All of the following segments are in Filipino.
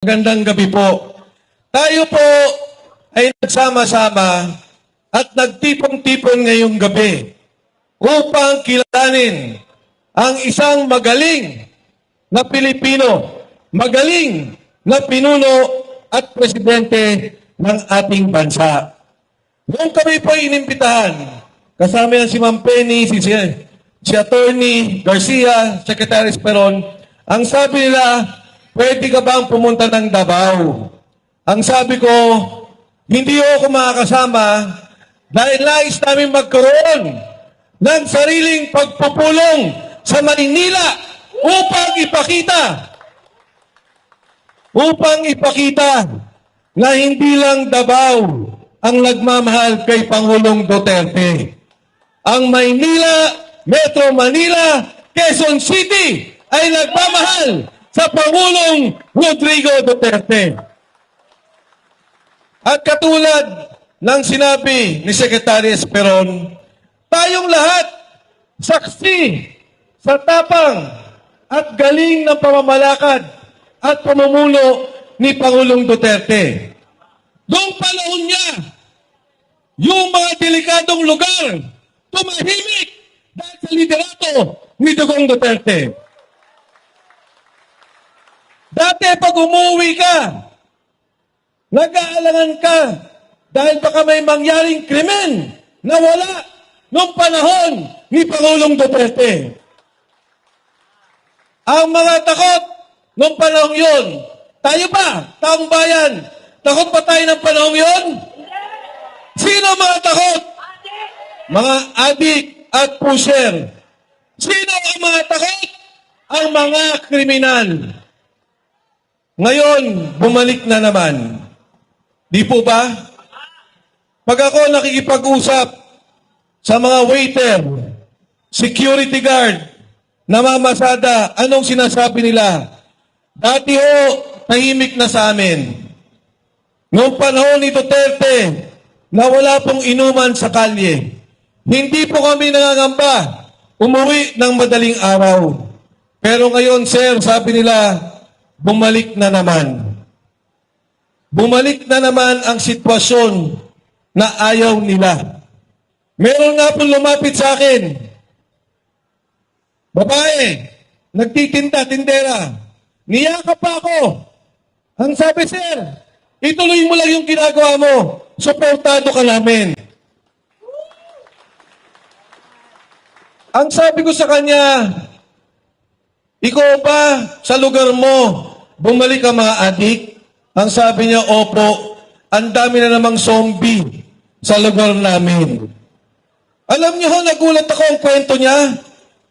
Magandang gabi po. Tayo po ay nagsama-sama at nagtipon-tipon ngayong gabi upang kilalanin ang isang magaling na Pilipino, magaling na pinuno at presidente ng ating bansa. Noong kami po inimbitahan, kasama yan si Ma'am Penny, si Attorney Garcia, Secretary Esperon, ang sabi nila, pwede ka bang pumunta ng Davao? Ang sabi ko, hindi ako makakasama dahil nais namin magkaroon ng sariling pagpupulong sa Maynila upang ipakita na hindi lang Davao ang nagmamahal kay Pangulong Duterte. Ang Maynila, Metro Manila, Quezon City ay nagmamahal sa Pangulong Rodrigo Duterte. At katulad ng sinabi ni Secretary Esperon, tayong lahat saksi sa tapang at galing ng pamamalakad at pamumuno ni Pangulong Duterte. Noong panahon niya, yung mga delikadong lugar tumahimik dahil sa liderato ni Dugong Duterte. Dati pag umuwi ka, nag-aalangan ka dahil baka may mangyaring krimen na wala noong panahon ni Pangulong Duterte. Ang mga takot noong panahon yun, tayo ba, taong bayan, takot ba tayo ng panahon yun? Sino mga takot? Mga adik at pusher. Sino ang mga takot? Ang mga kriminal. Ngayon, bumalik na naman. Di po ba? Pag ako nakikipag-usap sa mga waiter, security guard, namamasada, anong sinasabi nila? Dati ho, tahimik na sa amin. Noong panahon ni Duterte, na wala pong inuman sa kalye, hindi po kami nangangamba umuwi ng madaling araw. Pero ngayon, sir, sabi nila, bumalik na naman. Bumalik na naman ang sitwasyon na ayaw nila. Meron nga po lumapit sa akin. Babae, nagtitinda, tindera. Niyakap pa ako. Ang sabi, sir, ituloy mo lang yung ginagawa mo. Suportado ka namin. Ang sabi ko sa kanya, ikaw ba sa lugar mo, bumalik ang mga adik? Ang sabi niya, opo, ang dami na namang zombie sa lugar namin. Alam niyo ho, nagulat ako ang kwento niya.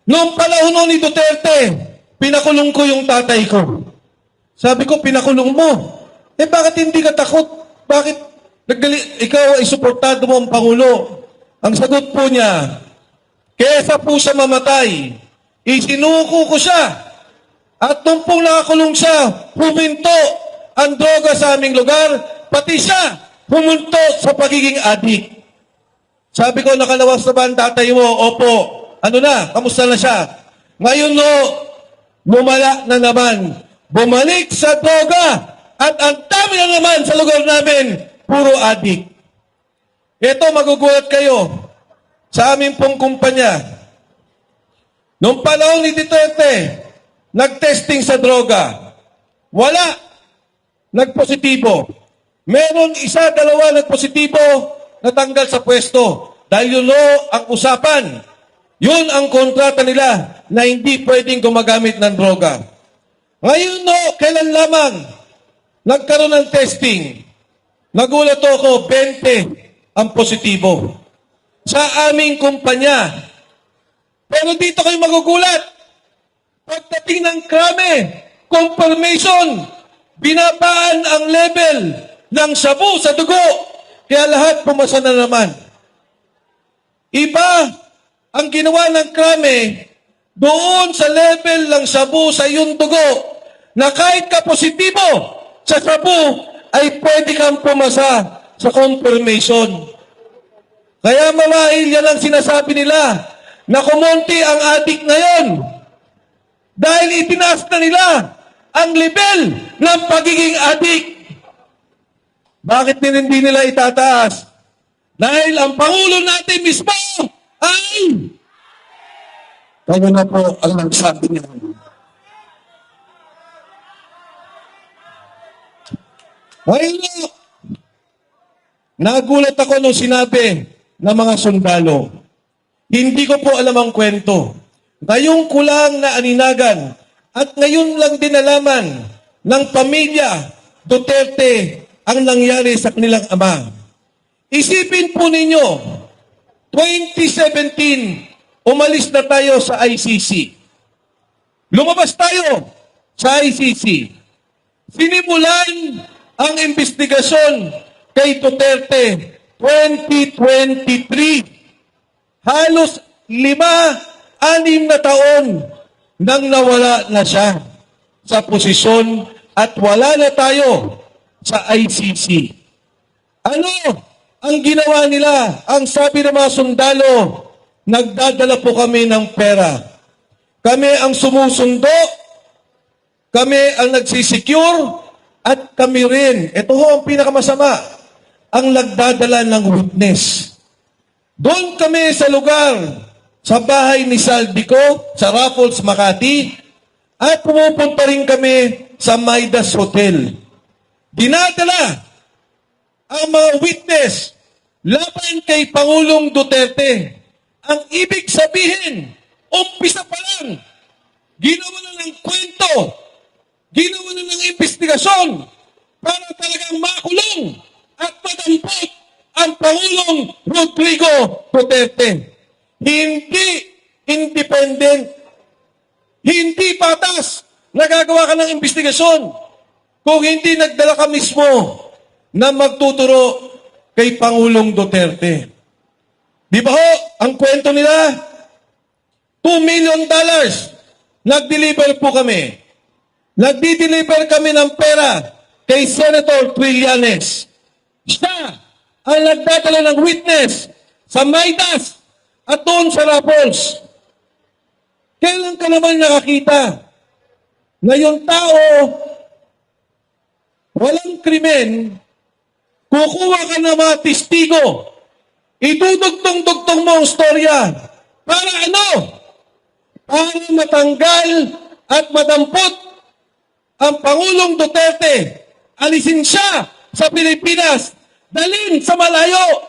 Noong panahon ni Duterte, pinakulong ko yung tatay ko. Sabi ko, pinakulong mo. Bakit hindi ka takot? Bakit ikaw ay suportado mo ang Pangulo? Ang sagot po niya, kesa po siya mamatay, isinuko ko siya. At nung pong nakakulong siya, huminto ang droga sa aming lugar, pati siya humunto sa pagiging adik. Sabi ko, nakalawas na ba ang tatay mo? Opo. Ano na? Kamusta na siya? Ngayon no, lumala na naman. Bumalik sa droga at ang dami na naman sa lugar namin, puro adik. Ito, magugulat kayo. Sa aming pong kumpanya, noong panahon ni Duterte, nag-testing sa droga. Wala. Nagpositibo. Meron isa, dalawa nagpositibo, natanggal sa pwesto. Dahil yun ang usapan. Yun ang kontrata nila na hindi pwedeng gumagamit ng droga. Ngayon kailan lamang nagkaroon ng testing. Nagulat ako, 20 ang positibo. Sa aming kumpanya. Pero dito kayo magugulat. Pagdating ng krame, confirmation, binabaan ang level ng sabu sa dugo. Kaya lahat pumasa na naman. Iba ang ginawa ng krame doon sa level ng sabu sa iyong dugo na kahit ka positibo sa sabu ay pwede kang pumasa sa confirmation. Kaya mawahil yan ang sinasabi nila na kumonti ang adik ngayon. Dahil itinaas na nila ang level ng pagiging adik. Bakit din hindi nila itataas? Dahil ang Pangulo natin mismo ay kaya na po ang nagsabi niya. Ngayon, nagulat ako nung sinabi ng mga sundalo. Hindi ko po alam ang kwento. Ngayon ko lang na aninagan at ngayon lang din nalaman ng pamilya Duterte ang nangyari sa kanilang ama. Isipin po ninyo, 2017, umalis na tayo sa ICC. Lumabas tayo sa ICC. Sinimulan ang investigasyon kay Duterte 2023. Halos 5-6 na taon nang nawala na siya sa posisyon at wala na tayo sa ICC. Ano ang ginawa nila? Ang sabi ng mga sundalo, nagdadala po kami ng pera. Kami ang sumusundo, kami ang nagsisecure, at kami rin, ito ho ang pinakamasama, ang nagdadala ng witness. Doon kami sa lugar, sa bahay ni Saldico, sa Raffles, Makati, at pumupunta rin kami sa Midas Hotel. Dinadala ang mga witness laban kay Pangulong Duterte. Ang ibig sabihin, umpisa pa lang, ginawa na ng kwento, ginawa na ng investigasyon para talagang makulong at madampot ang Pangulong Rodrigo Duterte. Hindi independent, hindi patas, nagagawa ka ng investigasyon kung hindi nagdala ka mismo na magtuturo kay Pangulong Duterte. Di ba ho, ang kwento nila, $2 million, nag-deliver po kami. Nagdi-deliver kami ng pera kay Senator Trillanes. Siya ang nagdadala ng witness sa Midas at doon sa Raffles. Kailan ka naman nakakita na yung tao walang krimen, kukuha ka ng mga testigo, idudugtong-dugtong mo ang storya. Para ano? Para matanggal at madampot ang Pangulong Duterte. Alisin siya sa Pilipinas, dalhin sa malayo,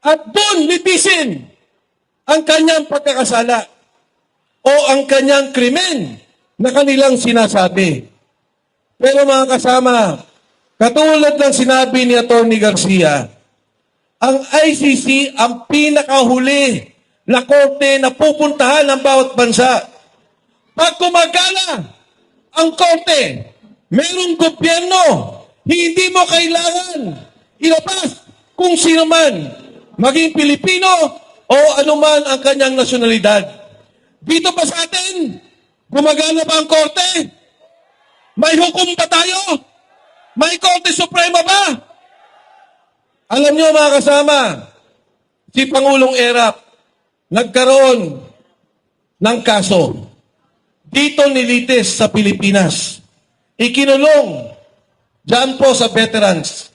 at doon litisin ang kanyang pagkakasala o ang kanyang krimen na kanilang sinasabi. Pero mga kasama, katulad ng sinabi ni Atty. Garcia, ang ICC ang pinakahuli na korte na pupuntahan ng bawat bansa. Pag gumagala ang korte, merong gobyerno, hindi mo kailangan ilabas kung sino man, maging Pilipino o anuman ang kanyang nasyonalidad. Dito pa sa atin, gumagala ba ang korte? May hukom pa tayo? May Korte Suprema ba? Alam niyo mga kasama, si Pangulong Erap nagkaroon ng kaso. Dito nilitis sa Pilipinas. Ikinulong diyan po sa veterans.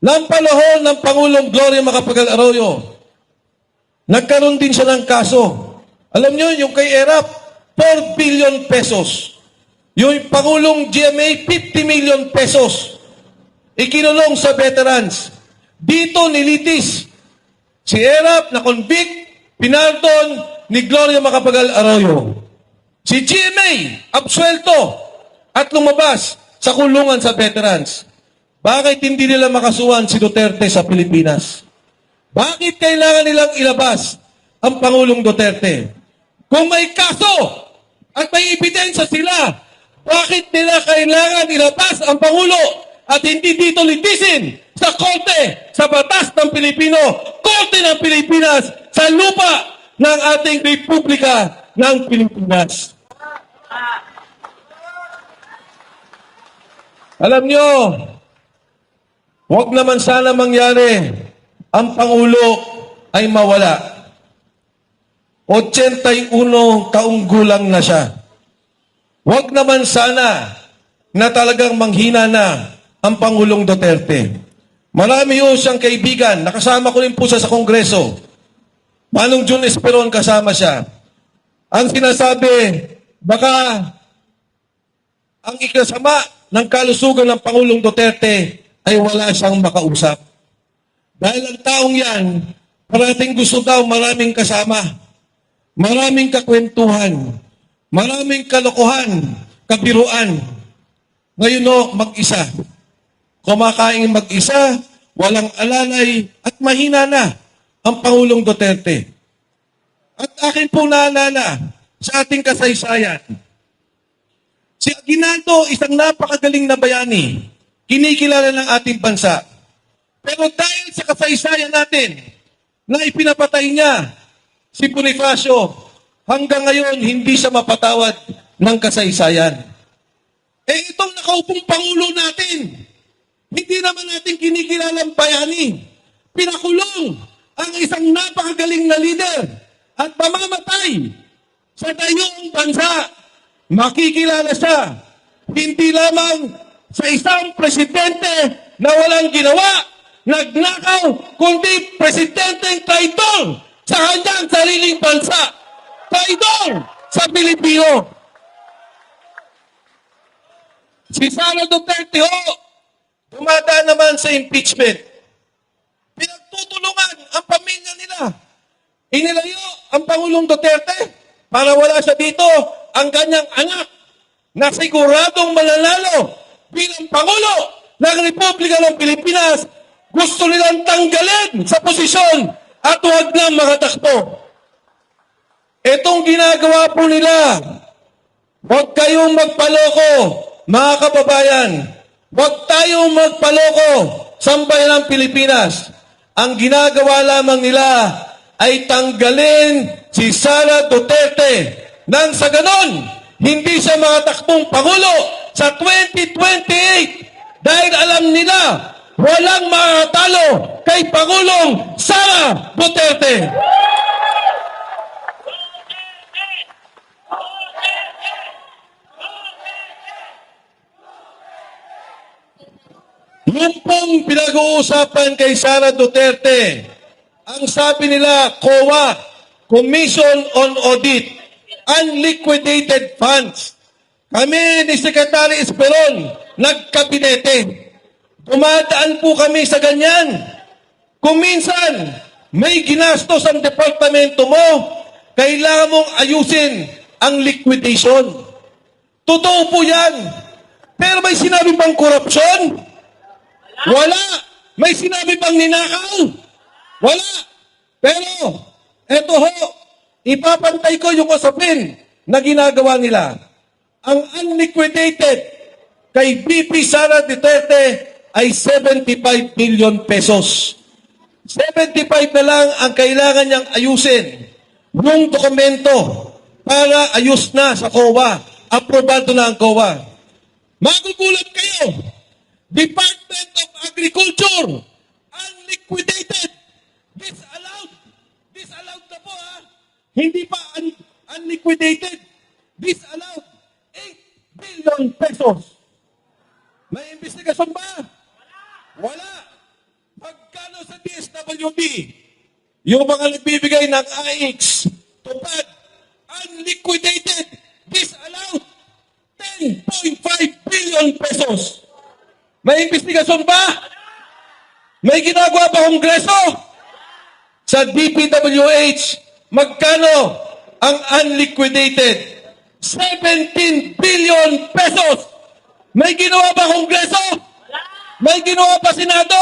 Nang panahon ng Pangulong Gloria Macapagal Arroyo, nagkaroon din siya ng kaso. Alam niyo, yung kay Erap, 4 billion pesos. Yung Pangulong GMA, 50 million pesos. Ikinulong sa veterans. Dito nilitis si Erap na convict, pinardon ni Gloria Macapagal Arroyo. Si GMA, absuelto at lumabas sa kulungan sa veterans. Bakit hindi nila makasuhan si Duterte sa Pilipinas? Bakit kailangan nilang ilabas ang Pangulong Duterte? Kung may kaso at may ebidensya sila, bakit nila kailangan ilabas ang Pangulo at hindi dito litisin sa korte, sa batas ng Pilipino, korte ng Pilipinas, sa lupa ng ating Republika ng Pilipinas? Alam nyo, huwag naman sana mangyari ang Pangulo ay mawala. 81 taong gulang na siya. Huwag naman sana na talagang manghina na ang Pangulong Duterte. Marami ho siyang kaibigan. Nakasama ko rin po siya sa Kongreso. Manong Jun Esperon kasama siya. Ang sinasabi, baka ang ikasama ng kalusugan ng Pangulong Duterte ay wala siyang makausap. Dahil ang taong yan, parating gusto daw maraming kasama, maraming kakwentuhan, maraming kalokohan, kabiruan. Ngayon o, mag-isa. Kumakain mag-isa, walang alalay, at mahina na ang Pangulong Duterte. At akin po naalala sa ating kasaysayan, si Aguinaldo, isang napakagaling na bayani, kinikilala ng ating bansa. Pero dahil sa kasaysayan natin, na ipinapatay niya si Bonifacio, hanggang ngayon hindi siya mapatawad ng kasaysayan. Eh itong nakaupong Pangulo natin, hindi naman natin kinikilalang bayani. Pinakulong ang isang napakagaling na leader at mamamatay sa dayong bansa. Makikilala siya hindi lamang sa isang presidente na walang ginawa, nagnakaw, kundi presidenteng traidor sa kanyang sariling bansa. Traidor sa Pilipino. Si Sara Duterte ho, dumadaan naman sa impeachment. Pinagtutulungan ang pamilya nila. Inilayo ang Pangulong Duterte para wala siya dito ang kanyang anak na siguradong mananalo bilang Pangulo ng Republika ng Pilipinas. Gusto nilang tanggalin sa posisyon at huwag na makatakbo. Itong ginagawa po nila, huwag kayong magpaloko, mga kababayan. Huwag tayong magpaloko sa bayan ng Pilipinas. Ang ginagawa lamang nila ay tanggalin si Sara Duterte nang sa ganon, hindi siya makatakbong Pangulo sa 2028 dahil alam nila walang makatalo kay Pangulong Sara Duterte. Yung pong pinag-uusapan kay Sara Duterte, ang sabi nila, COA, Commission on Audit, unliquidated funds. Kami ni Secretary Esperon, nagkabinete. Dumadaan po kami sa ganyan. Kung minsan, may ginastos ang departamento mo, kailangan mong ayusin ang liquidation. Totoo po yan. Pero may sinabi bang korupsyon? Wala. May sinabi bang ninakaw? Wala. Pero, eto ho, ipapantay ko yung usapin na ginagawa nila. Ang unliquidated kay BP Sara Duterte ay 75 billion pesos. 75 na lang ang kailangan niyang ayusin yung dokumento para ayos na sa COA. Aprobado na ang COA. Magugulat kayo. Department of Agriculture, unliquidated. Disallowed. Disallowed na po ha. Hindi pa unliquidated. Disallowed. 8 billion pesos. May investigasyon ba? Wala. Magkano sa DSWD? Yung mga nagbibigay ng AX, tupad, unliquidated, disallowed, 10.5 billion pesos. May investigasyon ba? May ginagawa ba Kongreso? Sa DPWH, magkano ang unliquidated? 17 billion pesos. May ginawa ba Kongreso? May ginawa ba Senado?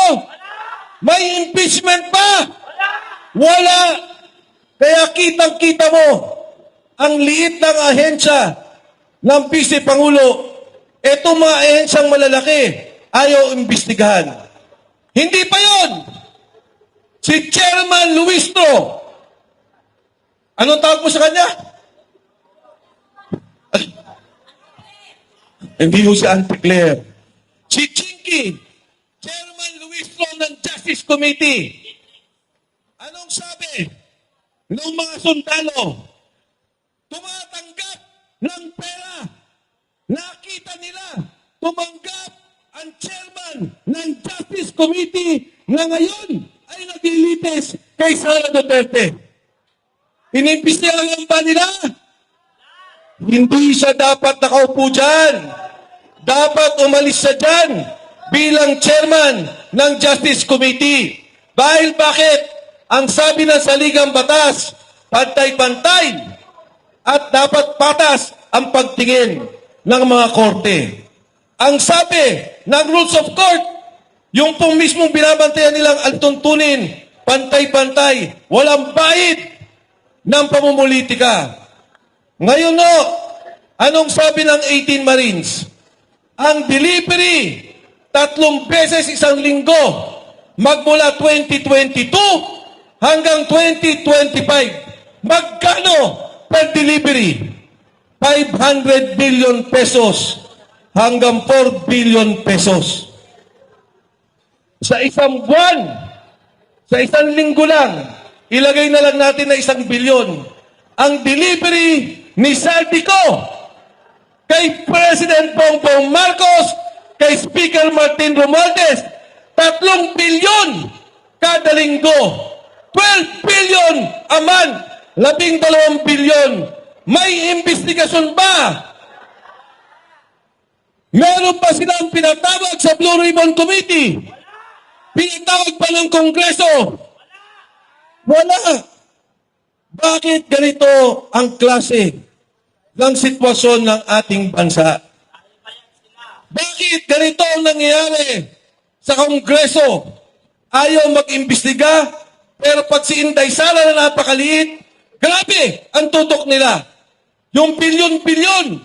May impeachment ba? Wala. Kaya kitang-kita mo, ang liit ng ahensya ng Vice Pangulo, etong mga ahensyang malalaki, ayaw imbestigahan. Hindi pa yon. Si Chairman Luistro, anong tawag mo sa kanya? Hindi ho si Auntie Claire. Si Chinky, Chairman Luistro ng Justice Committee. Anong sabi ng mga sundalo? Tumatanggap ng pera nakita nila tumanggap ang chairman ng Justice Committee na ngayon ay naglilitis kay Sara Duterte. Inimbestigahan ba nila? Hindi siya dapat nakaupo dyan. Dapat umalis siya dyan bilang chairman ng Justice Committee. Dahil bakit? Ang sabi ng saligang batas, pantay-pantay at dapat patas ang pagtingin ng mga korte. Ang sabi ng rules of court, yung pong mismong binabantayan nilang altuntunin, pantay-pantay, walang bahid ng pamumulitika. Ngayon no, anong sabi ng 18 Marines? Ang delivery, 3 beses isang linggo, magmula 2022 hanggang 2025. Magkano per delivery? 500 billion pesos hanggang 4 billion pesos. Sa isang buwan, sa isang linggo lang, ilagay na lang natin na 1 bilyon. Ang delivery ni Saldico kay President Bongbong Marcos, kay Speaker Martin Romualdez, 3 bilyon kada linggo. 12 billion a month. 12 bilyon. May investigasyon ba? Meron pa silang pinatawag sa Blue Ribbon Committee? Pinatawag pa ng Kongreso? Wala. Bakit ganito ang klase ng sitwasyon ng ating bansa? Bakit ganito ang nangyayari sa Kongreso? Ayaw mag-imbestiga, pero pag si Inday Sara na napakaliit, grabe ang tutok nila. Yung bilyon-bilyon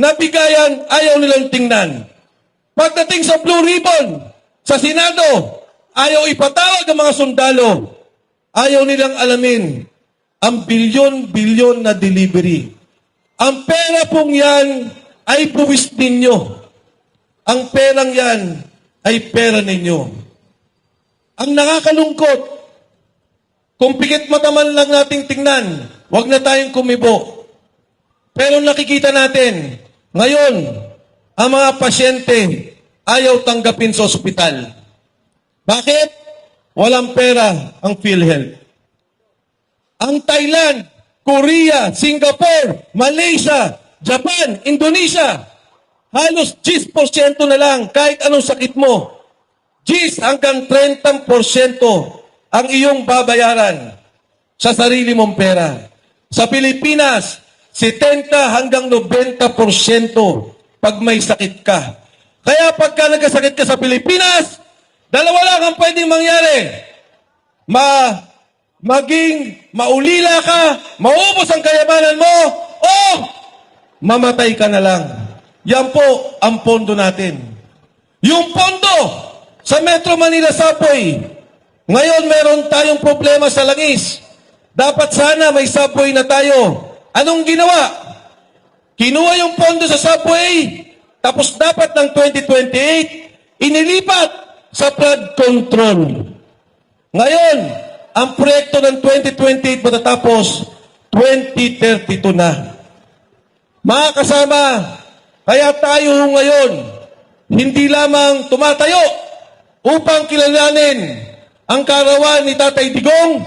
na bigayan, ayaw nilang tingnan. Pagdating sa Blue Ribbon, sa Senado, ayaw ipatawag ang mga sundalo. Ayaw nilang alamin ang bilyon-bilyon na delivery. Ang pera pong yan ay buwis ninyo. Ang perang yan ay pera ninyo. Ang nakakalungkot, kung pikit mata man lang nating tingnan, wag na tayong kumibo. Pero nakikita natin, ngayon, ang mga pasyente ayaw tanggapin sa ospital. Bakit? Walang pera ang PhilHealth. Ang Thailand, Korea, Singapore, Malaysia, Japan, Indonesia, halos 10% na lang kahit anong sakit mo. 10 hanggang 30% ang iyong babayaran sa sarili mong pera. Sa Pilipinas, 70 hanggang 90% pag may sakit ka. Kaya pagka nagkasakit ka sa Pilipinas, dalawa lang ang pwedeng mangyari. Maging maulila ka, maubos ang kayamanan mo, o mamatay ka na lang. Yan po ang pondo natin. Yung pondo sa Metro Manila Subway, ngayon meron tayong problema sa langis. Dapat sana may subway na tayo. Anong ginawa? Kinuha yung pondo sa subway, tapos dapat ng 2028, inilipat sa flood control. Ngayon, ang proyekto ng 2028 matatapos 2032 na. Mga kasama, kaya tayo ngayon hindi lamang tumatayo upang kilalanin ang kaarawan ni Tatay Digong,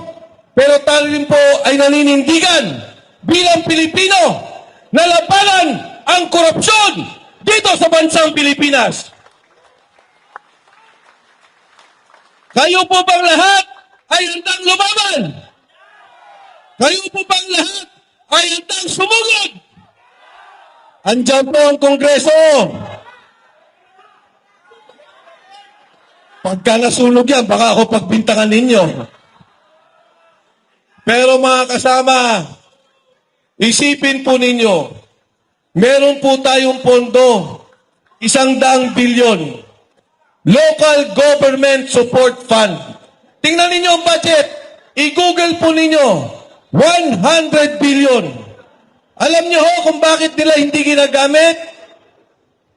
pero tayo rin po ay naninindigan bilang Pilipino na labanan ang korupsyon dito sa bansang Pilipinas. Kayo po bang lahat ay handang lumaban? Kayo po bang lahat ay handang sumugod? Andiyan po ang Kongreso. Pagka nasunog yan, baka ako pagbintangan ninyo. Pero mga kasama, isipin po ninyo, meron po tayong pondo, 100 bilyon. Local Government Support Fund. Tingnan ninyo ang budget. I-google po ninyo. 100 billion. Alam niyo ho kung bakit nila hindi ginagamit?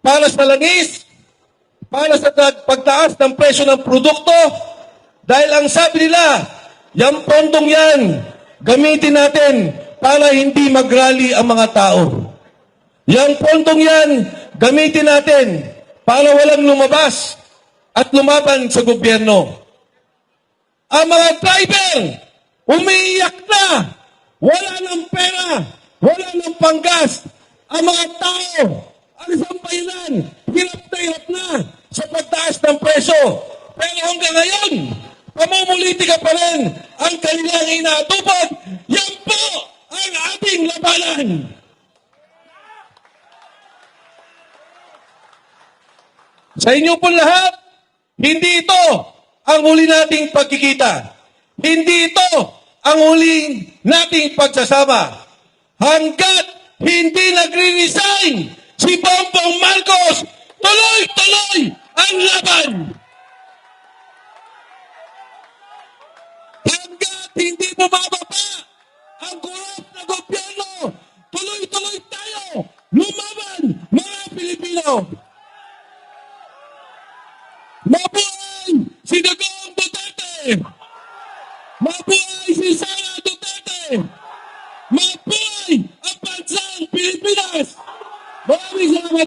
Para sa langis? Para sa pagtaas ng presyo ng produkto? Dahil ang sabi nila, yung pondong yan, gamitin natin para hindi mag-rally ang mga tao. Yung pondong yan, gamitin natin para walang lumabas at lumaban sa gobyerno. Ang mga driver, umiiyak na, wala ng pera, wala ng panggas. Ang mga tao, ang sambayanan, hirap na sa pagtaas ng presyo. Pero hanggang ngayon, pamumulitika pa rin ang kanilang inaatupag. Yan po ang ating labanan. Sa inyo po lahat, hindi ito ang huli nating pagkikita. Hindi ito ang huling nating pagsasama. Hanggat hindi nagre-resign si Bongbong Marcos, tuloy-tuloy ang laban. Hanggat hindi bumababa ang korap na gobyerno, tuloy-tuloy tayo lumaban, mga Pilipino. Mabuhay si Digong Duterte!